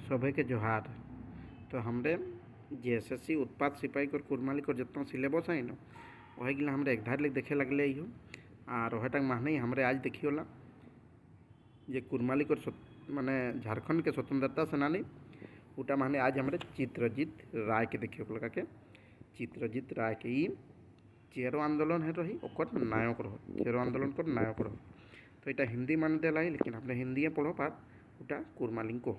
सभे के जोहार। तो हमरे जेएसएससी उत्पाद सिपाही और कुरमालिक और जितना सिलेबस है ना वही गिला हमरे एक धार लिख देखे लगले हो और वह तक माहने हमरे आज देखी होला ये कुरमालिक और माने झारखंड के स्वतंत्रता सेनानी उटा माने आज हमरे चित्रजीत राय के देखिए लगा के चित्रजीत राय के ई चेरो आंदोलन है रही ओकर नायक रहो चेरो आंदोलन कर नायक रहो। तो इटा हिंदी मान देला लेकिन अपने हिंदी पढ़ो पार उटा कुरमालिंग को।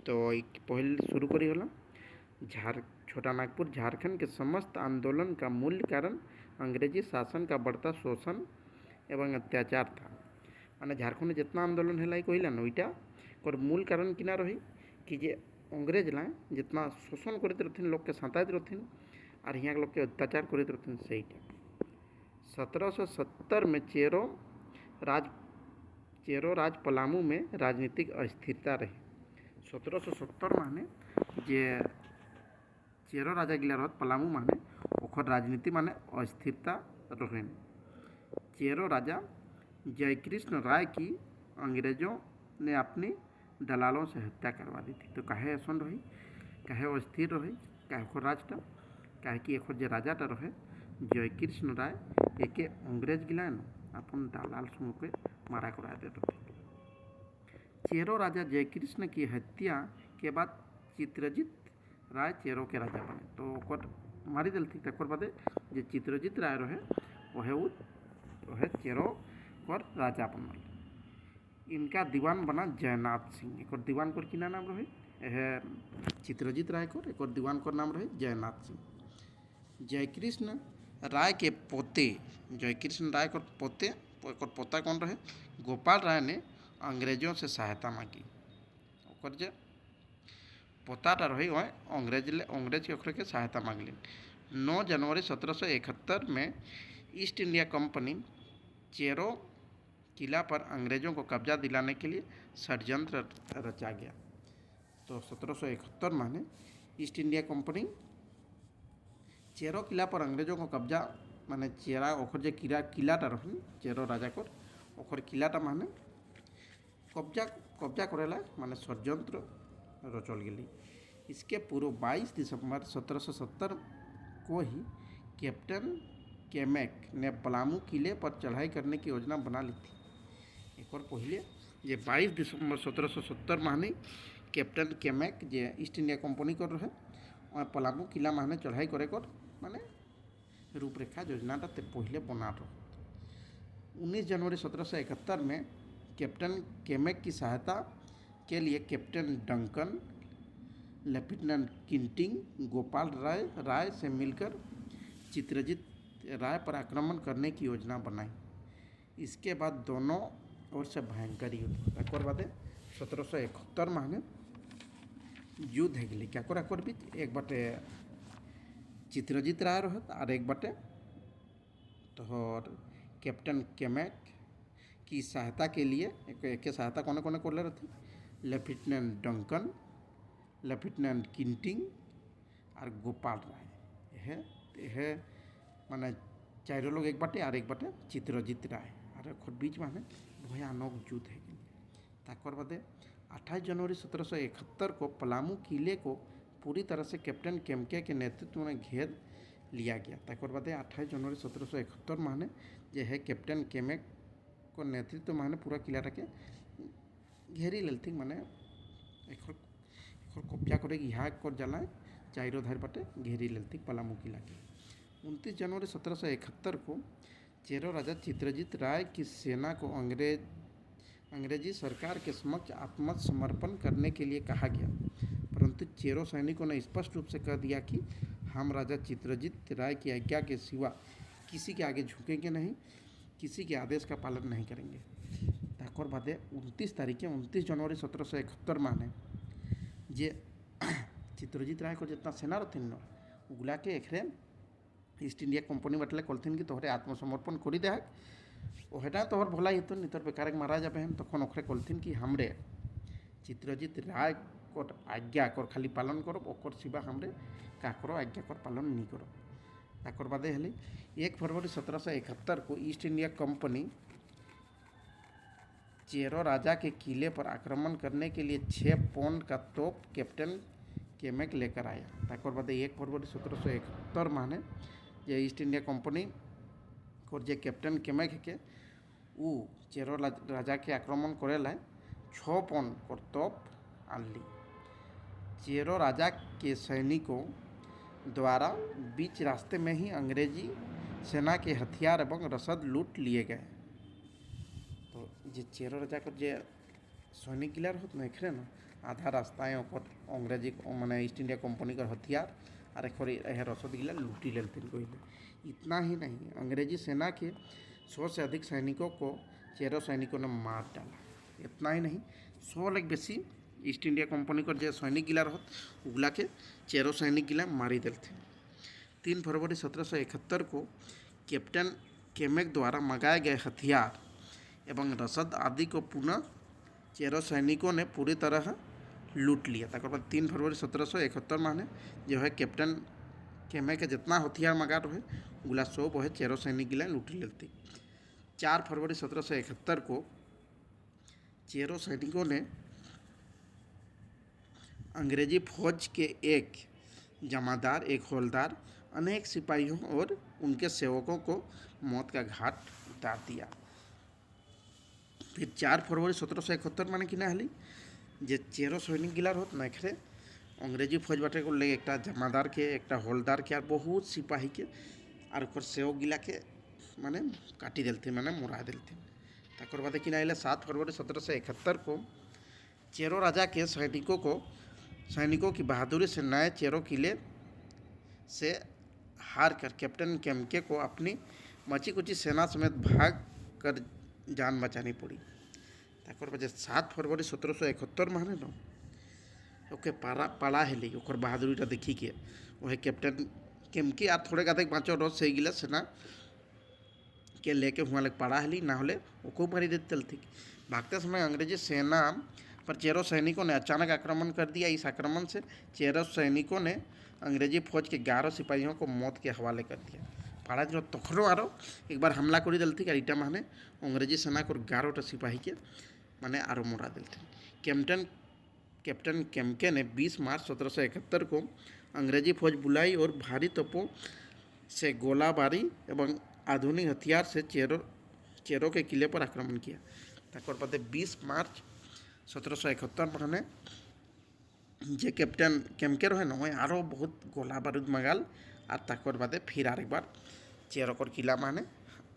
तो पहले शुरू करी होला छोटा नागपुर झारखंड के समस्त आंदोलन का मूल कारण अंग्रेजी शासन का बढ़ता शोषण एवं अत्याचार था। माने झारखंड में जितना आंदोलन है कहला न वहीटा और मूल कारण किना रही कि जे अंग्रेज ला जितना शोषण करते रहथिन लोग के सताइत रहथिन और यहाँ लोग के अत्याचार करते रहथिन से 1770 में चेरो राज पलामू में राजनीतिक अस्थिरता रही। 1770 माने जे चेरो राजा गिला रहत पलामू माने ओखर राजनीति माने अस्थिरता रहें। चेरो राजा जयकृष्ण राय की अंग्रेजों ने अपनी दलालों से हत्या करवा दी थी। तो काहे ऐसा रही काहे अस्थिर रही काहे ओखर राजटा काहे कि एखर जे राजाटा रहे जयकृष्ण राय एके अंग्रेज गिला न अपन दलाल समूह के मारा करा देते थे। चेरो राजा जयकृष्ण की हत्या के बाद चित्रजीत राय चेरो के राजा बने। तो ओकर मारी दिल थी तक बादे जे चित्रजीत राय रहे वह चेरो कर राजा बनल। इनका दीवान बना जयनाथ सिंह। एक दीवान कर किना नाम रहे यह चित्रजीत राय को एक दीवान कर नाम रहे जयनाथ सिंह। जयकृष्ण राय के पोते जयकृष्ण राय को पोता कौन रहे गोपाल राय ने अंग्रेजों से सहायता मांगी। और जे पोताटा रही वह अंग्रेज के सहायता मांग ली। 9 जनवरी 1771 में ईस्ट इंडिया कंपनी चेरो किला पर अंग्रेजों को कब्जा दिलाने के लिए षड्यंत्र रचा गया। तो 1771 माने ईस्ट इंडिया कंपनी चेरो किला पर अंग्रेजों को कब्जा माने चेरा ओखर जे किलाटा रही चेरो राजा को ओखर किलाटा माने कब्जा करेला माने षड्यंत्र रचल गई। इसके पूर्व 22 दिसंबर 1770 को ही कैप्टन केमेक ने पलामू किले पर चढ़ाई करने की योजना बना ली थी। एक और पहले ये 22 दिसंबर 1770 माहने कैप्टन केमेक जे ईस्ट इंडिया कंपनी कर रहे और पलामू किला माहने चढ़ाई करे कर माने रूपरेखा योजनाटा ते पहले बना रहे। 19 जनवरी 1771 में कैप्टन केमेक की सहायता के लिए captain Duncan lieutenant किंटिंग Gopal Rai से मिलकर चित्रजीत राय पर आक्रमण करने की योजना बनाई। इसके बाद दोनों ओर से भयंकर युद्ध एक बाद 1771 माहने युद्ध है गई क्या कर बीच एक बटे चित्रजीत राय रहत और एक बटे तो कैप्टन केमेक की सहायता के लिए एक सहायता कोने कोने कर ले रही लेफ्टिनेंट डंकन लेफ्टिनेंट किंटिंग और गोपाल राय यह माने चारों लोग एक बटे और एक बटे चित्रजीत राय और बीच में भयानक युद्ध है। तक बाद 28 जनवरी 1771 को पलामू किले को पूरी तरह से कैप्टन केमके के नेतृत्व में घेर लिया गया। तक बाद 28 जनवरी 1771 माहने जो है कैप्टन केमेक को नेतृत्व माहने पूरा किला के घेरी लेती माने एक कब्जा करे यहाँ कर जलाए चारों धार बटे घेरी लेती पलामू किला के। 29 जनवरी 1771 को चेरो राजा चित्रजीत राय की सेना को अंग्रेजी सरकार के समक्ष आत्मसमर्पण करने के लिए कहा गया, परंतु चेरो सैनिकों ने स्पष्ट रूप से कह दिया कि हम राजा चित्रजीत राय की आज्ञा के सिवा किसी के आगे झुकेंगे नहीं, किसी के आदेश का पालन नहीं करेंगे। ताकर बादे 29 जनवरी 1771 माने जे चित्रजीत राय को जितना सेना रथिन उगला के एकरे ईस्ट इंडिया कंपनी बटले कलथिन कि तोहरे आत्मसमर्पण कर दे ओहेटा तोहर भला हेतु नितर बेकार मारा जाबे तक ओखरे कलथिन कि हमरे चित्रजीत राय को आज्ञा कर खाली पालन करो ओकर सिवा हमरे काकर आज्ञा कर पालन नहीं करो। ताकर बादे हेली 1 फरवरी 1771 को ईस्ट इंडिया कंपनी चेरो राजा के किले पर आक्रमण करने के लिए 6 पाउंड का तोप कैप्टन केमेक लेकर आया। ताकर बाद 1 फरवरी 1771 माने जे ईस्ट इंडिया कंपनी को जे कैप्टन केमेक के ऊ चेरो राजा के आक्रमण करे ला 6 पाउंड को तोप आनली। चेरो राजा के सैनिकों द्वारा बीच रास्ते में ही अंग्रेजी सेना के हथियार एवं रसद लूट लिए गए। तो जे चेरो राजा को जे सैनिक गिलार होत ना एखरे ना आधा रास्ताएं ऊपर अंग्रेजी माने ईस्ट इंडिया कंपनी का हथियार और एक रसद गिला लूटी लेते कोई। इतना ही नहीं, अंग्रेजी सेना के 100 से अधिक सैनिकों को चेरो सैनिकों ने मार डाला। इतना ही नहीं, 100 लाख बेसी ईस्ट इंडिया कंपनी को जो सैनिक गिला रहत उगला के चेरो सैनिक गिला मारी देते। 3 फरवरी 1771 को कैप्टन केमेक द्वारा मंगाए गए हथियार एवं रसद आदि को पुनः चेरो सैनिकों ने पूरी तरह लूट लिया। तक 3 फरवरी 1771 माने जो है कैप्टन केमेक के जितना हथियार मंगा रहे उगला 100 वो है चेरो सैनिक गिला लूट लेती। 4 फरवरी 1771 को चेरो सैनिकों ने अंग्रेजी फौज के एक जमादार, एक हौलदार, अनेक सिपाहियों और उनके सेवकों को मौत का घाट उतार दिया। फिर 4 फरवरी 1771 माने कि ना हली जे चेरो सैनिक गिलार होत ना एखरे अंग्रेजी फौज बाटे को ले एक जमादार के, एक हौलदार के और बहुत सिपाही के और ओकर सेवक गिला के माने काटी देते, माने मुरा देते। तक बाद कि ना 7 फरवरी 1771 को चेरो राजा के सैनिकों की बहादुरी से नए चेरो किले से हार कर कैप्टन केम्के को अपनी मची कुची सेना समेत भाग कर जान बचानी पड़ी। ताकर वजह 7 फरवरी 1771 माने न ओके पड़ा हेली ओकर बहादुरी देखी के वह कैप्टन केम्के आ थोड़े गाते बाँचो रोज से गिला सेना के लेके हुआ लग पड़ा हेली ना होले ओको मारी देते थी। भागते समय अंग्रेजी सेना पर चेरो सैनिकों ने अचानक आक्रमण कर दिया। इस आक्रमण से चेरो सैनिकों ने अंग्रेजी फौज के 11 सिपाहियों को मौत के हवाले कर दिया। पाड़ा जो तखरो आरो एक बार हमला कर दिलती और इटा माने अंग्रेजी सेना को 11 सिपाही के माने आरो मुरा दिलते। कैप्टन केम्के ने 20 मार्च 1771 को अंग्रेजी फौज बुलाई और भारी तोपों से गोलाबारी एवं आधुनिक हथियार से चेरो के किले पर आक्रमण किया। ताकर बाद 20 मार्च 1771 माने जे कैप्टन केम्के रहे न आरो बहुत गोला बारूद मंगाल और ताकर बादे फिर आर एक बार चेरोकर किला माने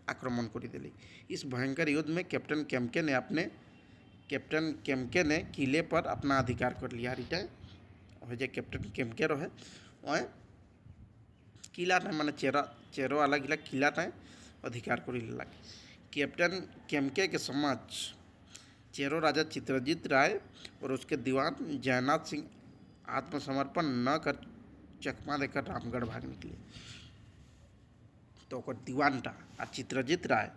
आक्रमण कर दिली। इस भयंकर युद्ध में कैप्टन केम्के ने किले पर अपना अधिकार कर लिया। रिटा जे कैप्टन केम्के रहे वह किला ने माने चेरो अलग अलग किला ने अधिकार कर लगे। कैप्टन केम्के के समक्ष चेरो राजा चित्रजीत राय और उसके दीवान जयनाथ सिंह आत्मसमर्पण न कर चकमा देकर रामगढ़ भाग निकले। तो दीवानटा और चित्रजीत राय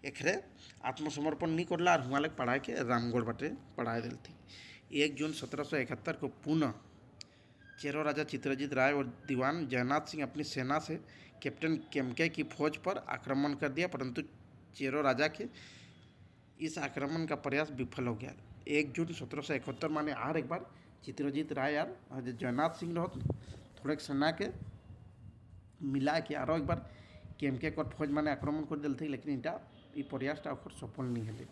एकरे आत्मसमर्पण नहीं करला और हुआ लग पढ़ा के रामगढ़ बाटे पढ़ाए दिल थी। 1 जून 1771 को पुनः चेरो राजा चित्रजीत राय और दीवान जयनाथ सिंह अपनी सेना से कैप्टन केम्के की फौज पर आक्रमण कर दिया, परंतु चेरो राजा के इस आक्रमण का प्रयास विफल हो गया। 1 जून 1771 माने आर एक बार चित्रजीत राय यार जयनाथ सिंह रहो थोड़े सेना के मिला के आरो एक बार केम्के को फौज माने आक्रमण कर दिल थी, लेकिन इटा ये प्रयासटा सफल नहीं है।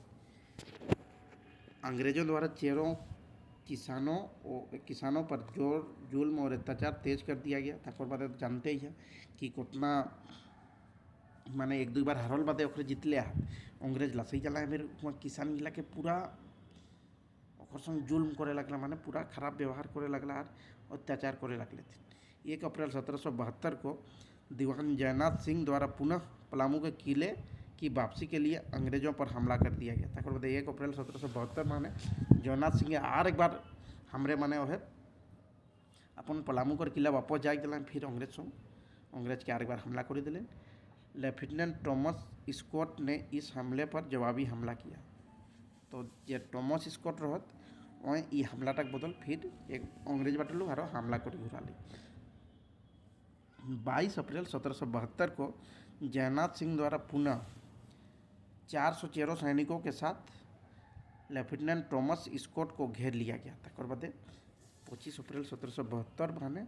अंग्रेजों द्वारा चेरो किसानों पर जोर जुल्म और अत्याचार तेज कर दिया गया। तक बाद जानते ही है कि कितना माने 1-2 बार हारल बादे ओकरे जितले अंग्रेज लसई चला है मेरे किसान गिला के पूरा संग जुल्म करे लगला, माने पूरा खराब व्यवहार करे लगला और अत्याचार करे लगले थे। 1 अप्रैल 1772 को दीवान जयनाथ सिंह द्वारा पुनः पलामू के किले की वापसी के लिए अंग्रेजों पर हमला कर दिया गया। तक 1 अप्रैल 1772 माने जयनाथ सिंह आर एक बार हमरे माने वह अपन पलामू कर किला वापस जाए दिला। फिर अंग्रेज के आर एक बार हमला कर दिले। लेफ्टिनेंट थॉमस स्कॉट ने इस हमले पर जवाबी हमला किया। तो जे थॉमस स्कॉट रहत वह ये हमला तक बदल फिर एक अंग्रेज बाटलू आरो हमला कर घुरा ली। 22 अप्रैल 1772 को जयनाथ सिंह द्वारा पुनः 400 चेरो सैनिकों के साथ लेफ्टिनेंट थॉमस स्कॉट को घेर लिया गया। तक बादे 25 अप्रैल 1772 माने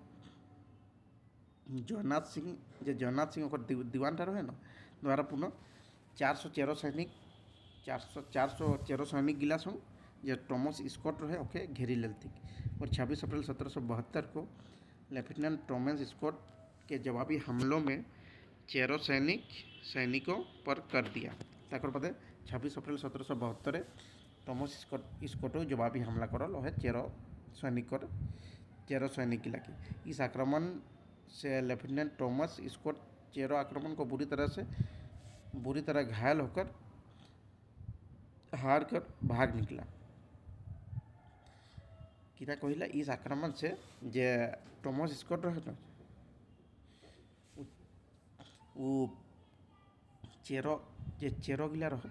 जगन्नाथ सिंह दीवानटा रहे ना द्वारा पुनः 413 सैनिक गिला संग जो थॉमस स्कॉट रहे ओके घेरी लेती। और 26 अप्रैल 1772 को लेफ्टिनेंट थॉमस स्कॉट के जवाबी हमलों में 13 सैनिकों पर कर दिया। ताकर बाद 26 अप्रैल 1772 थॉमस स्कॉट जवाबी हमला करल है 13 सैनिक गिला की। इस आक्रमण से लेफ्टिनेंट थॉमस स्कॉट 13 आक्रमण को बुरी तरह घायल होकर हार कर भाग निकला। किता कहला इस आक्रमण से जे थॉमस स्कॉट रहे ना वो चेरो गिला रहो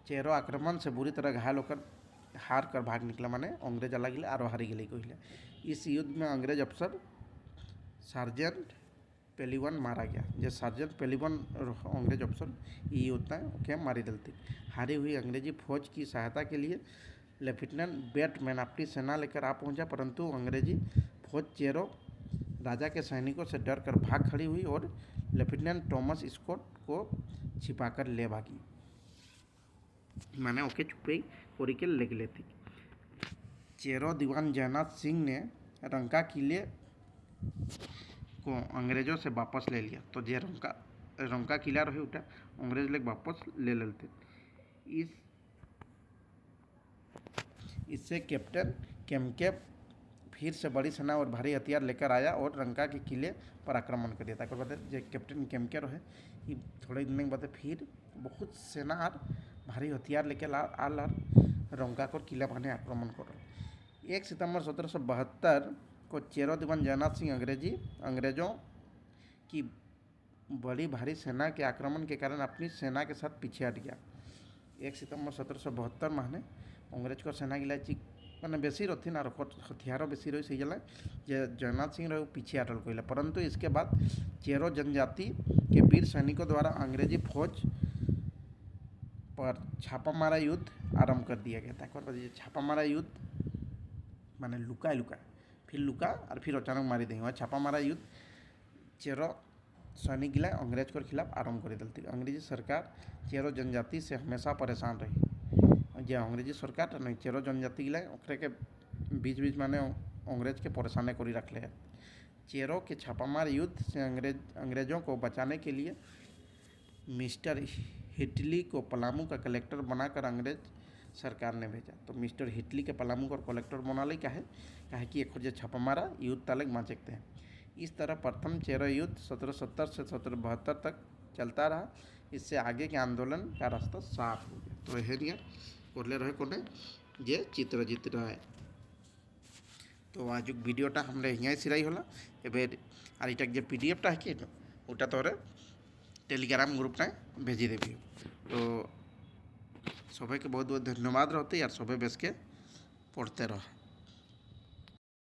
13 आक्रमण से बुरी तरह घायल होकर हार कर भाग निकला माने अंग्रेज अलग गिला और हारी गई कहला। इस युद्ध में अंग्रेज अफसर सार्जेंट पेलिवन मारा गया। जो सार्जेंट पेलिवन अंग्रेज अफसर ये होता है ओके मारी दलती। हारी हुई अंग्रेजी फौज की सहायता के लिए लेफ्टिनेंट बैटमैन अपनी सेना लेकर आ पहुंचा, परंतु अंग्रेजी फौज चेरो राजा के सैनिकों से डर कर भाग खड़ी हुई और लेफ्टिनेंट थॉमस स्कॉट को छिपाकर ले भागी। माने ओके छुपे कोरी के ले लेती। चेरो दीवान जगन्नाथ सिंह ने रंका किले को अंग्रेजों से वापस ले लिया। तो जे रंका किला रहे उठा अंग्रेज लोग वापस ले लेते। इससे कैप्टन केमके फिर से बड़ी सेना और भारी हथियार लेकर आया और रंका के किले पर आक्रमण कर दिया। ताकि बताए जो कैप्टन केमके रहे ये थोड़े दिन के बाद फिर बहुत सेना और भारी हथियार लेकर आल और रंका को किला बने आक्रमण कर। 1 सितंबर 1772 को चेरो दीवान जगन्नाथ सिंह अंग्रेजों की बड़ी भारी सेना के आक्रमण के कारण अपनी सेना के साथ पीछे हट गया। 1 सितंबर 1772 माने अंग्रेज को सेना गिला मैंने बेसी रही ना हथियारों बेसी रही से जला जगन्नाथ सिंह रहे पीछे हटल कहला। परंतु इसके बाद चेरो जनजाति के वीर सैनिकों द्वारा अंग्रेजी फौज पर छापामारा युद्ध आरंभ कर दिया गया था। छापामारा युद्ध माने लुका और फिर अचानक मारी देंगे। छापामारा युद्ध चेरो सैनिक गिला अंग्रेज के खिलाफ आरंभ कर दिलती। अंग्रेजी सरकार चेरो जनजाति से हमेशा परेशान रही। जो अंग्रेजी सरकार नहीं चेरो जनजाति गिला ओकरे के बीच माने अंग्रेज के परेशान करी रखले है। चेरो के छापामार युद्ध से अंग्रेजों को बचाने के लिए मिस्टर हिटली को पलामू का कलेक्टर बनाकर अंग्रेज सरकार ने भेजा। तो मिस्टर हिटली के पलामू को कलेक्टर बना ली काहे कि एक जो छापामारा युद्ध तलक बाँचते हैं। इस तरह प्रथम चेरो युद्ध 1770 से 1772 तक चलता रहा। इससे आगे के आंदोलन का रास्ता साफ हो गया। तो यह नियर करले रहे कोने जे चित्र जीत रहा है। तो आज वीडियोटा हमने यहाँ सिराई होला एबे और इटा जो पीडीएफटा है कि ओटा तोरे टेलीग्राम ग्रुप में भेजी देवी। तो सबाई के बहुत बहुत धन्यवाद रहते यार सबाई बेस के पढ़ते रहो।